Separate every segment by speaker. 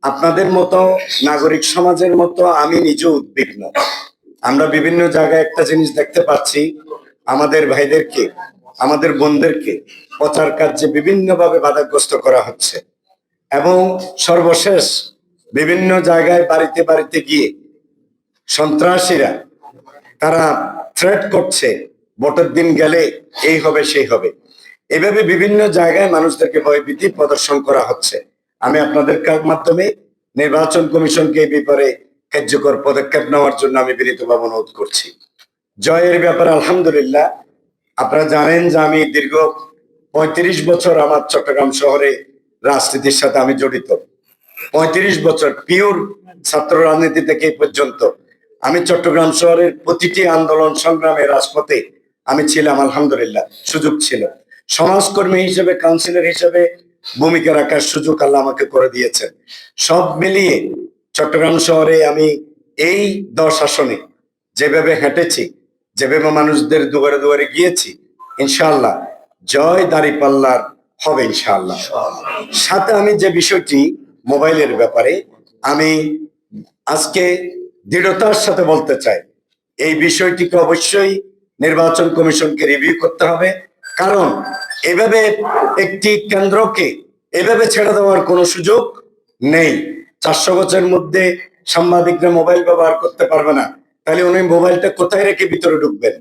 Speaker 1: আপনাদের মতো নাগরিক সমাজের মতো আমি নিজে উদ্বিগ্ন। আমরা বিভিন্ন জায়গায় একটা জিনিস দেখতে পাচ্ছি, আমাদের ভাইদেরকে, আমাদের বোনদেরকে প্রচার কার্যে বিভিন্নভাবে বাধাগ্রস্ত করা হচ্ছে এবং সর্বশেষ বিভিন্ন জায়গায় বাড়িতে বাড়িতে গিয়ে সন্ত্রাসীরা তারা থ্রেট করছে, ভোটের দিন গেলে এই হবে সেই হবে। এভাবে বিভিন্ন জায়গায় মানুষদেরকে ভয়ভীতি প্রদর্শন করা হচ্ছে। আমি আপনাদের মাধ্যমে নির্বাচন কমিশনকে এই ব্যাপারে কার্যকর পদক্ষেপ নেওয়ার জন্য আমি বিনীতভাবে অনুরোধ করছি। জয়ের ব্যাপারে আলহামদুলিল্লাহ, আপনারা জানেন যে আমি দীর্ঘ ৩৫ বছর আমার চট্টগ্রাম শহরে রাজনীতির সাথে আমি জড়িত। ৩৫ বছর পিওর ছাত্র রাজনীতি থেকে এই পর্যন্ত আমি চট্টগ্রাম শহরের প্রতিটি আন্দোলন সংগ্রামে রাজপথে আমি ছিলাম। আলহামদুলিল্লাহ, সুযোগ ছিল। সমাজকর্মী হিসেবে, কাউন্সিলর হিসেবে ভূমিকা রাখার সুযোগ আল্লাহ আমাকে করে দিয়েছেন। সব মিলিয়ে চট্টগ্রাম শহরে আমি এই 10 আসনে যেভাবে হেঁটেছি, যেভাবে মানুষদের দুয়ারে দুয়ারে গিয়েছি, ইনশাআল্লাহ জয় দাঁড়িপাল্লার হবে ইনশাআল্লাহ। সাথে আমি যে বিষয়টি মোবাইলের ব্যাপারে আমি আজকে দৃঢ়তার সাথে বলতে চাই, এই বিষয়টিকে অবশ্যই নির্বাচন কমিশনকে রিভিউ করতে হবে। কারণ এভাবে একটি কেন্দ্রকে এভাবে ছেড়ে দেওয়ার কোনো সুযোগ নেই। 400 বছরের মধ্যে সাংবাদিকরা মোবাইল ব্যবহার করতে পারবে না, তাহলে উনি মোবাইলটা কোথায় রেখে ভিতরে ঢুকবেন?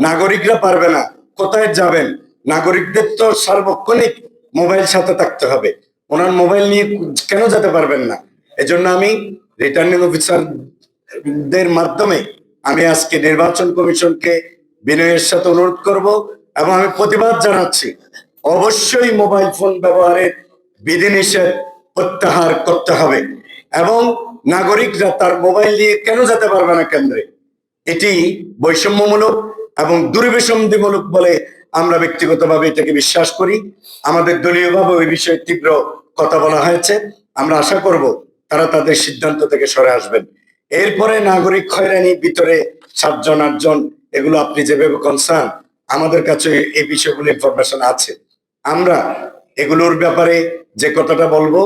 Speaker 1: নাগরিকরা পারবে না, কোথায় যাবেন? নাগরিকদের তো সার্বক্ষণিক মোবাইল সাথে থাকতে হবে, ওনার মোবাইল নিয়ে কেন যেতে পারবেন না? এজন্য আমি রিটার্নিং অফিসারদের মাধ্যমে আমি আজকে নির্বাচন কমিশনকে বিনয়ের সাথে অনুরোধ করব এবং আমি প্রতিবাদ জানাচ্ছি, অবশ্যই মোবাইল ফোন ব্যবহারের বিধিনিষেধ প্রত্যাহার করতে হবে এবং নাগরিকরা তার মোবাইল নিয়ে কেন যেতে পারবে না কেন্দ্রে? এটি বৈষম্যমূলক এবং দুর্বিসন্ধিমূলক বলে আমরা ব্যক্তিগতভাবে এটাকে বিশ্বাস করি। আমাদের দলীয়ভাবে ওই বিষয়ে তীব্র কথা বলা হয়েছে। আমরা আশা করব তারা তাদের সিদ্ধান্ত থেকে সরে আসবেন। এরপরে নাগরিক হয়রানি, ভিতরে 7 জন 8 জন, এগুলো আপনি যেভাবে কনসার্ন, আমাদের কাছে এই বিষয়গুলো ইনফরমেশন আছে। আমরা এগুলোর ব্যাপারে যে কথাটা বলবো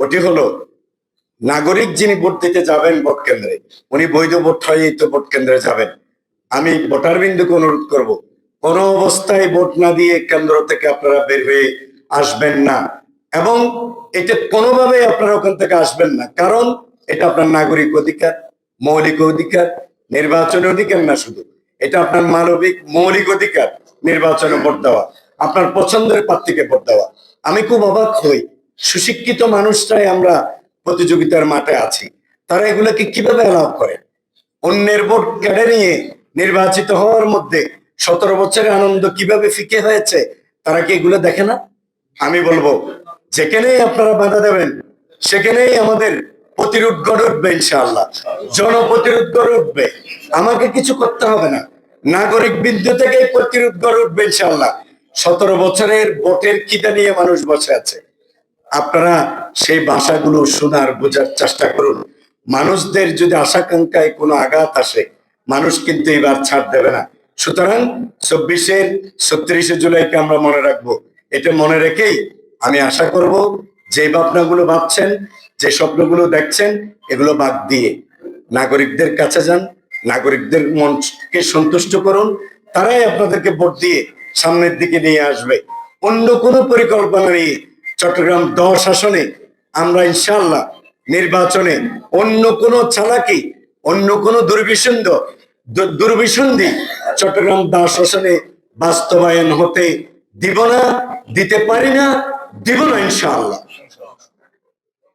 Speaker 1: ওটি হলো, নাগরিক যিনি ভোট দিতে যাবেন ভোট কেন্দ্রে, উনি বৈধ ভোট হয়েই তো ভোট কেন্দ্রে যাবেন। আমি ভোটার বিন্দুকে অনুরোধ করব, কোন অবস্থায় ভোট না দিয়ে কেন্দ্র থেকে আপনারা বের হয়ে আসবেন না এবং এটা কোনোভাবে আপনারা ওখান থেকে আসবেন না। কারণ এটা আপনার নাগরিক অধিকার, মৌলিক অধিকার, নির্বাচনী অধিকার না শুধু, এটা আপনার মানবিক মৌলিক অধিকার নির্বাচনে ভোট দেওয়া, আপনার পছন্দের প্রার্থীকে ভোট দেওয়া। আমি খুব অবাক হই, সুশিক্ষিত মানুষরাই আমরা প্রতিযোগিতার মাঠে আছি, তারা এগুলোকে কিভাবে অ্যালাউ করে? অন্যের ভোট কেড়ে নিয়ে নির্বাচিত হওয়ার মধ্যে 17 বছরের আনন্দ কিভাবে ফিকে হয়েছে, তারা কি এগুলো দেখে না? আমি বলবো, যেখানেই আপনারা বাধা দেবেন সেখানেই আমাদের প্রতিরোধ গড়ে উঠবে ইনশাআল্লাহ, জনপ্রতিরোধ গড়ে উঠবে। আমাকে কিছু করতে হবে না, নাগরিক বিন্দু থেকেই প্রতিরোধ গড়ে উঠবে ইনশাআল্লাহ। 17 বছরের ভোটের খিদা নিয়ে মানুষ বসে আছে। আপনারা সেই ভাষাগুলো শোনার, বোঝার চেষ্টা করুন। মানুষদের যদি আশাকাঙ্ক্ষায় কোনো আঘাত আসে, মানুষ কিন্তু এবার ছাড় দেবে না। সুতরাং 24-এর 36শে জুলাইকে আমরা মনে রাখবো। এটা মনে রেখেই আমি আশা করব, যে ভাবনাগুলো ভাবছেন, যে স্বপ্নগুলো দেখছেন, এগুলো বাদ দিয়ে নাগরিকদের কাছে যান, নাগরিকদের মনকে সন্তুষ্ট করুন। তারাই আপনাদেরকে ভোট দিয়ে সামনের দিকে নিয়ে আসবে। অন্য কোনো পরিকল্পনা নেই। চট্টগ্রাম 10 আসনে আমরা ইনশাআল্লাহ নির্বাচনে অন্য কোনো চালাকি, অন্য কোনো দুর্বিসন্ধি চট্টগ্রাম 10 আসনে বাস্তবায়ন হতে দিব না, দিতে পারি না, দিব না ইনশাআল্লাহ।